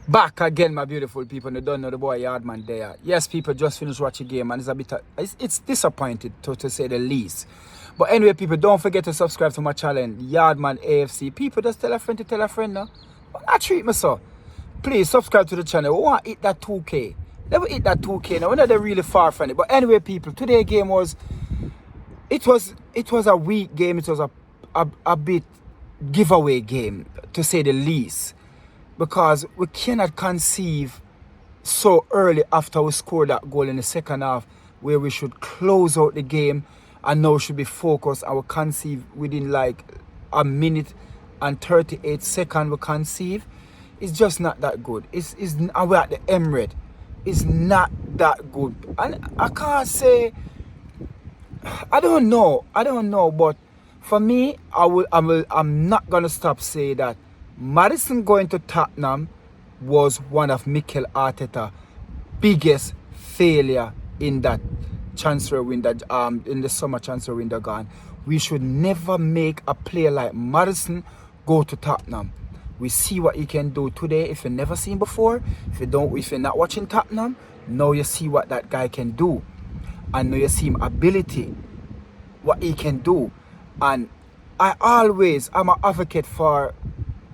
Back again, my beautiful people. You don't know the boy Yardman there. Yes, people just finished watching the game and it's a bit it's disappointed to say the least. But anyway, people, don't forget to subscribe to my channel, Yardman AFC. People, just tell a friend to tell a friend now. Don't treat me so. Please subscribe to the channel. We want to hit that 2K. Never hit that 2K now. We're not really far from it. But anyway, people, today's game was a weak game. It was a bit giveaway game, to say the least. Because we cannot conceive so early after we scored that goal in the second half, where we should close out the game and now should be focused, and we conceive within like a minute and 38 seconds we conceive. It's just not that good. And we're at the Emirates. It's not that good. And I can't say, I don't know, but for me, I'm not gonna stop saying that Maddison going to Tottenham was one of Mikel Arteta's biggest failure in that transfer window, in the summer transfer window gone. We should never make a player like Maddison go to Tottenham. We see what he can do today. If you've never seen before, if you're not watching Tottenham, now you see what that guy can do, and now you see him ability, what he can do. And I'm an advocate for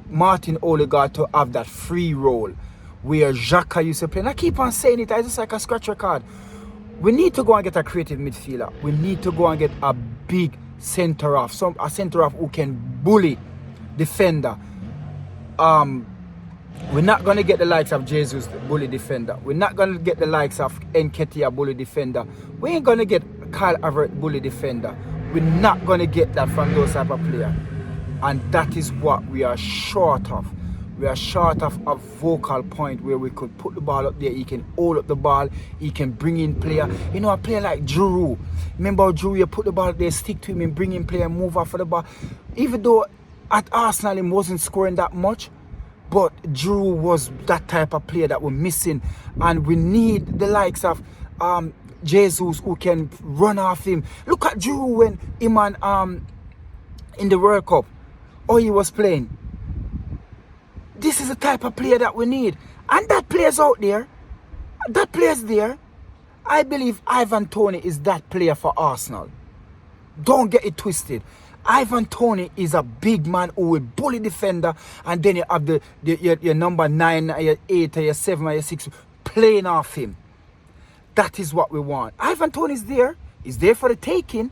Martin Odegaard to have that free role where Xhaka used to play. And I keep on saying it, it's just like a scratch record. We need to go and get a creative midfielder. We need to go and get a big centre-half, a centre-half who can bully defender. We're not going to get the likes of Jesus bully defender. We're not going to get the likes of Nketiah bully defender. We ain't going to get Kyle Havertz bully defender. We're not going to get that from those type of players. And that is what we are short of. We are short of a vocal point where we could put the ball up there. He can hold up the ball. He can bring in player. You know, a player like Giroud. Remember Giroud, you put the ball there, stick to him and bring in player, move off for the ball. Even though at Arsenal he wasn't scoring that much, but Giroud was that type of player that we're missing. And we need the likes of Jesus who can run off him. Look at Giroud when him and in the World Cup, how he was playing. This is the type of player that we need. And that player's out there. That player's there. I believe Ivan Toney is that player for Arsenal. Don't get it twisted. Ivan Toney is a big man who will bully defender, and then you have your number 9, your 8, your 7, your 6 playing off him. That is what we want. Ivan Toney is there. He's there for the taking.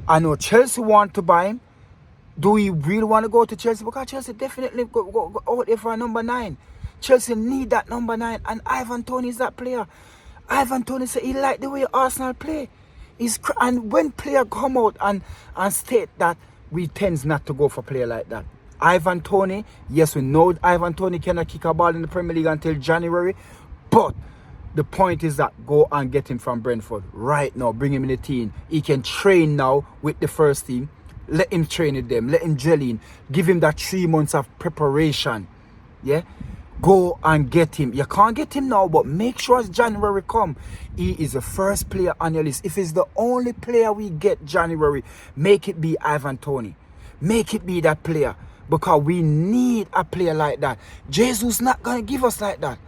I know Chelsea want to buy him. Do we really want to go to Chelsea? Because Chelsea definitely go out there for a number 9. Chelsea need that number 9, and Ivan Toney is that player. Ivan Toney said he liked the way Arsenal play. And when player come out and state that, we tend not to go for player like that. Ivan Toney, yes, we know Ivan Toney cannot kick a ball in the Premier League until January, but the point is that go and get him from Brentford right now. Bring him in the team. He can train now with the first team. Let him train with them. Let him gel in. Give him that 3 months of preparation. Yeah? Go and get him. You can't get him now, but make sure as January come, he is the first player on your list. If it's the only player we get January, make it be Ivan Toney. Make it be that player. Because we need a player like that. Jesus not going to give us like that.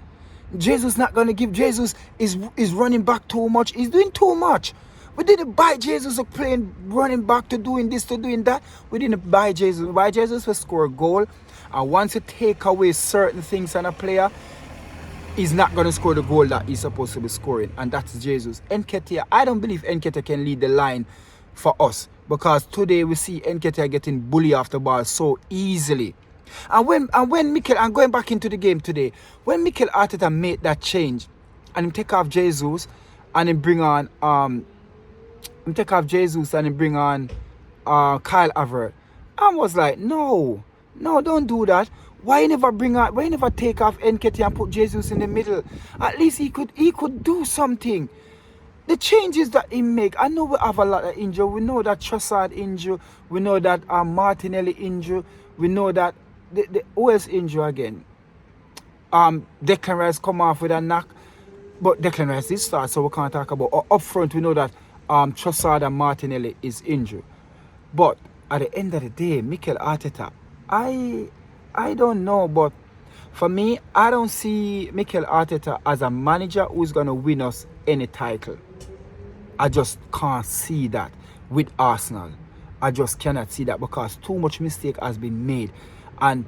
Jesus not going to give. Jesus is running back too much. He's doing too much. We didn't buy Jesus to playing running back to doing this, to doing that. We didn't buy Jesus. We buy Jesus to score a goal. And once you take away certain things on a player, he's not going to score the goal that he's supposed to be scoring. And that's Jesus. Nketiah, I don't believe Nketiah can lead the line for us. Because today we see Nketiah getting bullied off the ball so easily. And when Mikel, I'm going back into the game today, when Mikel Arteta made that change and him take off Jesus and him bring on Kyle Havertz, I was like, no, don't do that. Why you never take off Nketiah and put Jesus in the middle? At least he could do something. The changes that he make, I know we have a lot of injury. We know that Trossard injured. We know that Martinelli injured. We know that the OS injury again. Declan Rice come off with a knock, but Declan Rice did start, so we can't talk about. Up front, we know that Trossard and Martinelli is injured. But at the end of the day, Mikel Arteta, I don't know, but For me, I don't see Mikel Arteta as a manager who's going to win us any title. I just can't see that with Arsenal. I just cannot see that because too much mistake has been made. And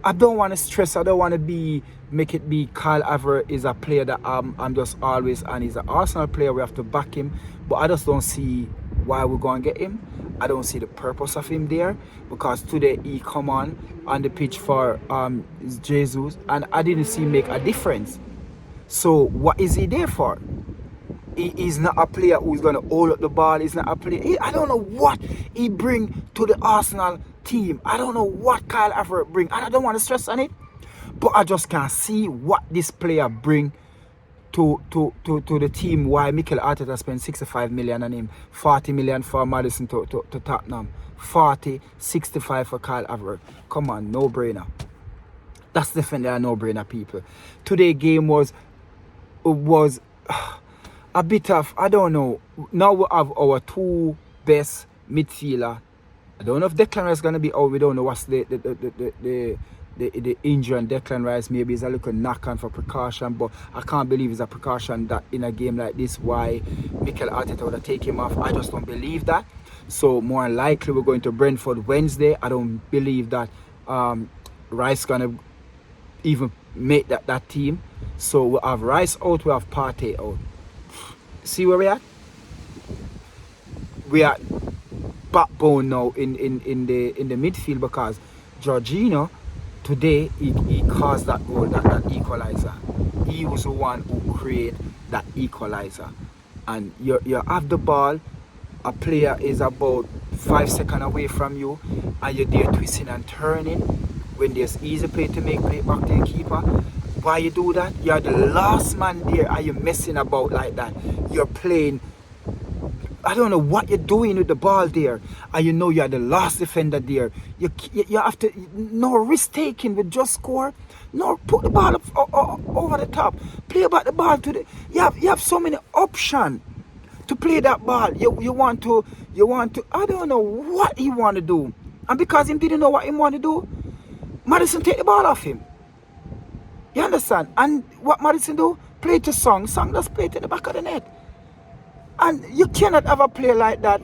I don't want to stress. I don't want to make it be Kyle Havertz is a player that I'm just always, and he's an Arsenal player. We have to back him. But I just don't see why we're going to get him. I don't see the purpose of him there because today he come on the pitch for Jesus and I didn't see him make a difference. So what is he there for? He's not a player who's going to hold up the ball. He's not a player. I don't know what he bring to the Arsenal team. I don't know what Kyle Havertz bring. I don't want to stress on it, but I just can't see what this player bring to the team. Why Mikel Arteta spent 65 million on him, 40 million for Maddison to Tottenham, 40, 65 for Kyle Havertz. Come on, no brainer. That's definitely a no brainer, people. Today's game was a bit of, I don't know. Now we have our two best midfielder. I don't know if Declan Rice is going to be out. We don't know what's the injury on Declan Rice. Maybe it's a little knock-on for precaution, but I can't believe it's a precaution that in a game like this, why Mikel Arteta would have taken him off. I just don't believe that. So more likely we're going to Brentford Wednesday. I don't believe that Rice is going to even make that team. So we have Rice out, we have Partey out. See where we are? We are backbone now in the midfield because Jorginho today he caused that goal, that equalizer. He was the one who created that equalizer. And you have the ball, a player is about 5 seconds away from you, and you're there twisting and turning when there's easy play to make play back to the keeper. Why you do that? You're the last man there and you're messing about like that. You're playing, I don't know what you're doing with the ball there, and you know you're the last defender there. You have to, no risk taking with just score. No, put the ball up, over the top. Play about the ball to the. You have so many options to play that ball. You want to. I don't know what he want to do, and because he didn't know what he want to do, Maddison take the ball off him. You understand? And what Maddison do? Play to Song. Song just play to the back of the net. And you cannot have a player like that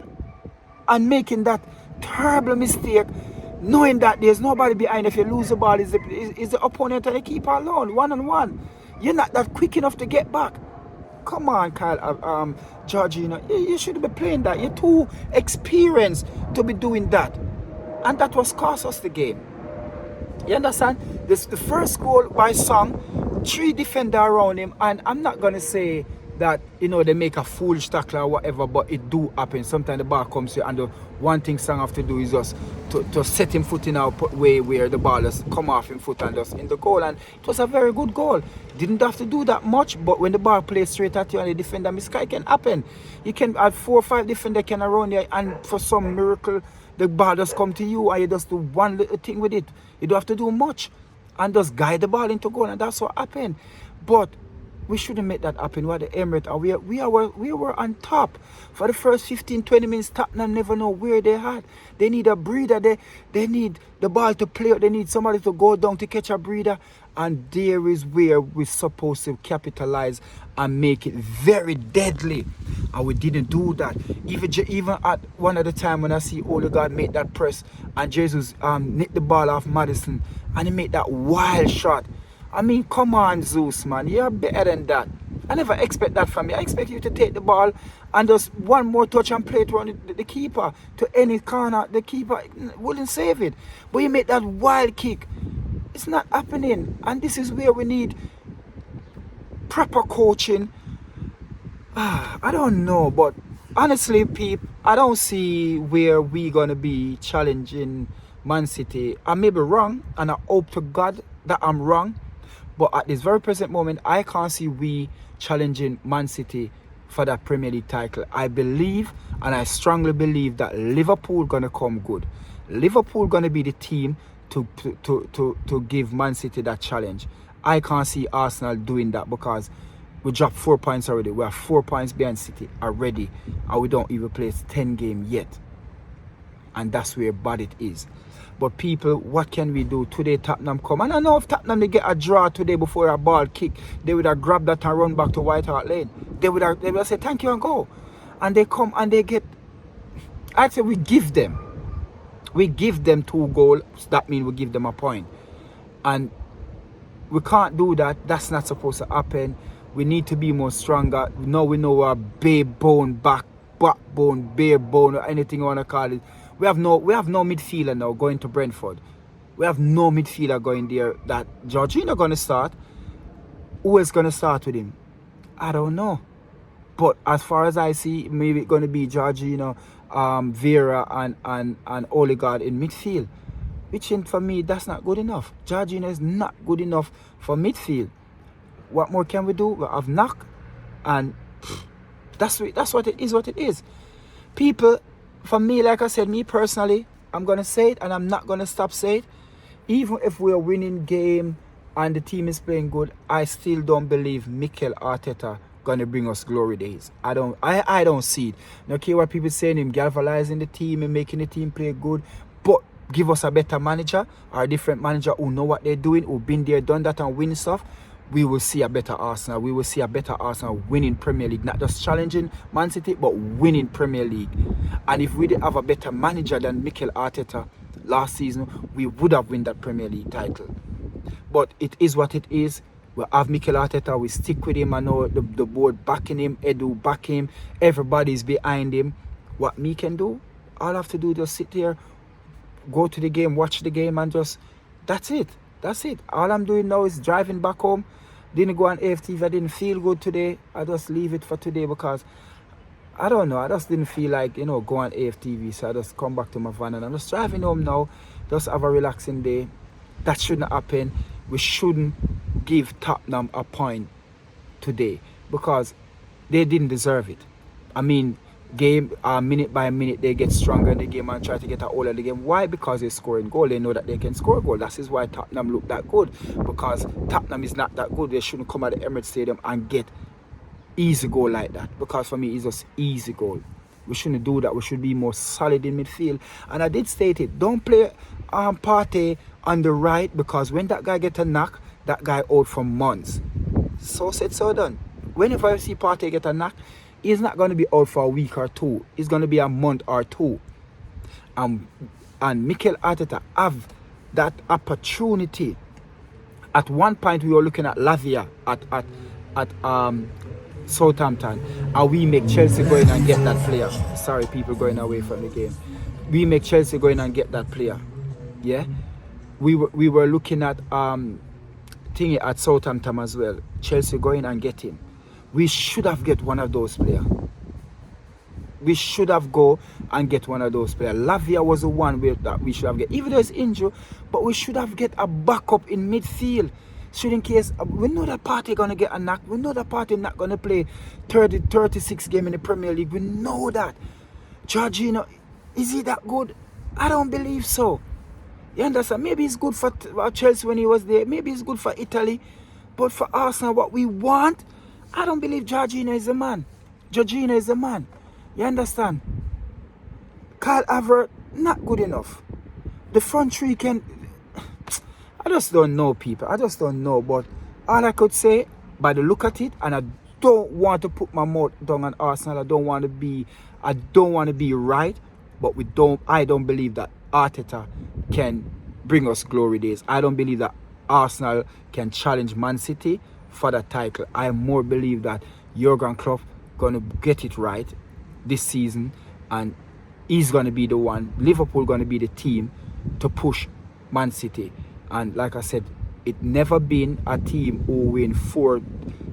and making that terrible mistake, knowing that there's nobody behind. If you lose the ball, is the opponent and the keeper alone, 1-on-1. You're not that quick enough to get back. Come on, Kyle, Jorginho, you shouldn't be playing that. You're too experienced to be doing that. And that was cost us the game. You understand? This the first goal by Song, 3 defenders around him, and I'm not gonna say that they make a foolish tackle or whatever, but it do happen. Sometimes the ball comes here, and the one thing Song have to do is just to set him foot in our way where the ball just come off him foot and just in the goal. And it was a very good goal. Didn't have to do that much, but when the ball plays straight at you and the defender mistake, it can happen. You can have 4 or 5 defenders can around you, and for some miracle the ball just come to you and you just do one little thing with it. You don't have to do much and just guide the ball into goal, and that's what happened. But we shouldn't make that happen. We're the Emirates, and we were on top for the first 15-20 minutes. Tottenham never know where they had. They need a breather. They need the ball to play. They need somebody to go down to catch a breather. And there is where we're supposed to capitalize and make it very deadly. And we didn't do that. Even at one of the time when I see Odegaard make that press and Jesus nicked the ball off Maddison and he made that wild shot. I mean, come on, Zeus, man. You're better than that. I never expect that from you. I expect you to take the ball and just one more touch and play it around the keeper to any corner. The keeper wouldn't save it. But you make that wild kick. It's not happening. And this is where we need proper coaching. I don't know. But honestly, people, I don't see where we're going to be challenging Man City. I may be wrong, and I hope to God that I'm wrong. But at this very present moment, I can't see we challenging Man City for that Premier League title. I believe, and I strongly believe, that Liverpool gonna come good. Liverpool gonna be the team to give Man City that challenge. I can't see Arsenal doing that because we dropped 4 points already. We are 4 points behind City already, and we don't even play 10 games yet. And that's where bad it is. But people, what can we do? Today Tottenham come. And I know if Tottenham they get a draw today before a ball kick, they would have grabbed that and run back to White Hart Lane. They would have say thank you and go. And they come and they get, I'd say we give them 2 goals. That means we give them a point. And we can't do that. That's not supposed to happen. We need to be more stronger. Now we know our backbone, bare bone, or anything you want to call it. We have no midfielder now going to Brentford. We have no midfielder going there. That Jorginho going to start. Who is going to start with him? I don't know. But as far as I see, maybe it's going to be Jorginho, Vera and Odegaard in midfield. Which for me, that's not good enough. Jorginho is not good enough for midfield. What more can we do? We have knock, and that's what it is. People, for me, like I said, me personally, I'm gonna say it, and I'm not gonna stop saying it. Even if we're winning game and the team is playing good, I still don't believe Mikel Arteta gonna bring us glory days. I don't see it. No care what people saying, him galvanizing the team and making the team play good, but give us a better manager or a different manager who know what they're doing, who been there, done that and win stuff. We will see a better Arsenal. We will see a better Arsenal winning Premier League. Not just challenging Man City, but winning Premier League. And if we did have a better manager than Mikel Arteta last season, we would have won that Premier League title. But it is what it is. We have Mikel Arteta. We stick with him. I know the board backing him. Edu back him. Everybody's behind him. What me can do, all I have to do is just sit here, go to the game, watch the game, and just, that's it. That's it. All I'm doing now is driving back home. Didn't go on AFTV. I didn't feel good today. I just leave it for today because I don't know. I just didn't feel like, go on AFTV. So I just come back to my van and I'm just driving home now. Just have a relaxing day. That shouldn't happen. We shouldn't give Tottenham a point today because they didn't deserve it. I mean, game minute by minute they get stronger in the game and try to get a hold of the game. Why? Because they're scoring goal. They know that they can score a goal. That is why Tottenham look that good, because Tottenham is not that good. They shouldn't come at the Emirates Stadium and get easy goal like that, because for me it's just easy goal. We shouldn't do that. We should be more solid in midfield. And I did state it, don't play Partey on the right, because when that guy get a knock, that guy out for months. So said, so done. Whenever I see Partey get a knock, he's not going to be out for a week or two. It's going to be a month or two. And Mikel Arteta have that opportunity. At one point, we were looking at Lavia at Southampton, and we make Chelsea go in and get that player. Sorry, people going away from the game. We make Chelsea go in and get that player. Yeah, we were looking at thingy at Southampton as well. Chelsea go in and get him. We should have get one of those players. We should have go and get one of those players. Lavia was the one that we should have get. Even though it's injured, but we should have get a backup in midfield. So in case, we know that Partey going to get a knock. We know that Partey not going to play 36 games in the Premier League. We know that. Jorginho, is he that good? I don't believe so. You understand? Maybe it's good for Chelsea when he was there. Maybe it's good for Italy. But for Arsenal, what we want, I don't believe Jorginho is the man. Jorginho is the man. You understand? Kyle Havertz, not good enough. The front three can... I just don't know, people. I just don't know. But all I could say, by the look at it, and I don't want to put my mouth down on Arsenal. I don't want to be right. But I don't believe that Arteta can bring us glory days. I don't believe that Arsenal can challenge Man City for the title. I more believe that Jurgen Klopp gonna get it right this season, and he's gonna be the one. Liverpool gonna be the team to push Man City. And like I said, it never been a team who win 4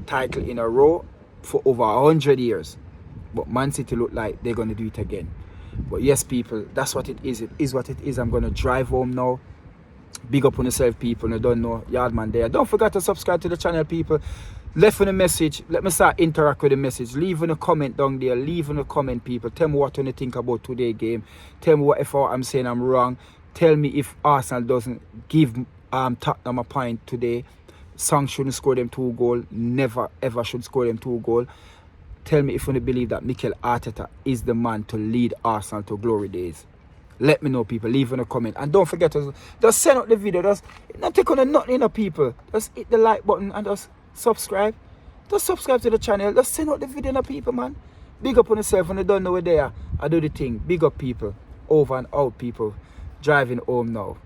titles in a row for over 100 years. But Man City look like they're gonna do it again. But yes, people, that's what it is. It is what it is. I'm gonna drive home now. Big up on yourself, people. I don't know, Yardman there. Don't forget to subscribe to the channel, people. Left in a message. Let me start interact with the message. Leave in a comment down there. Leave in a comment, people. Tell me what you think about today's game. Tell me what if I'm saying I'm wrong. Tell me if Arsenal doesn't give Tottenham a point today. Song shouldn't score them 2 goals. Never ever should score them 2 goals. Tell me if you believe that Mikel Arteta is the man to lead Arsenal to glory days. Let me know, people. Leave in a comment. And don't forget to just send out the video. Just not take on nothing, people. Just hit the like button and just subscribe. Just subscribe to the channel. Just send out the video, people, man. Big up on yourself when you don't know where they are. I do the thing. Big up, people. Over and out, people. Driving home now.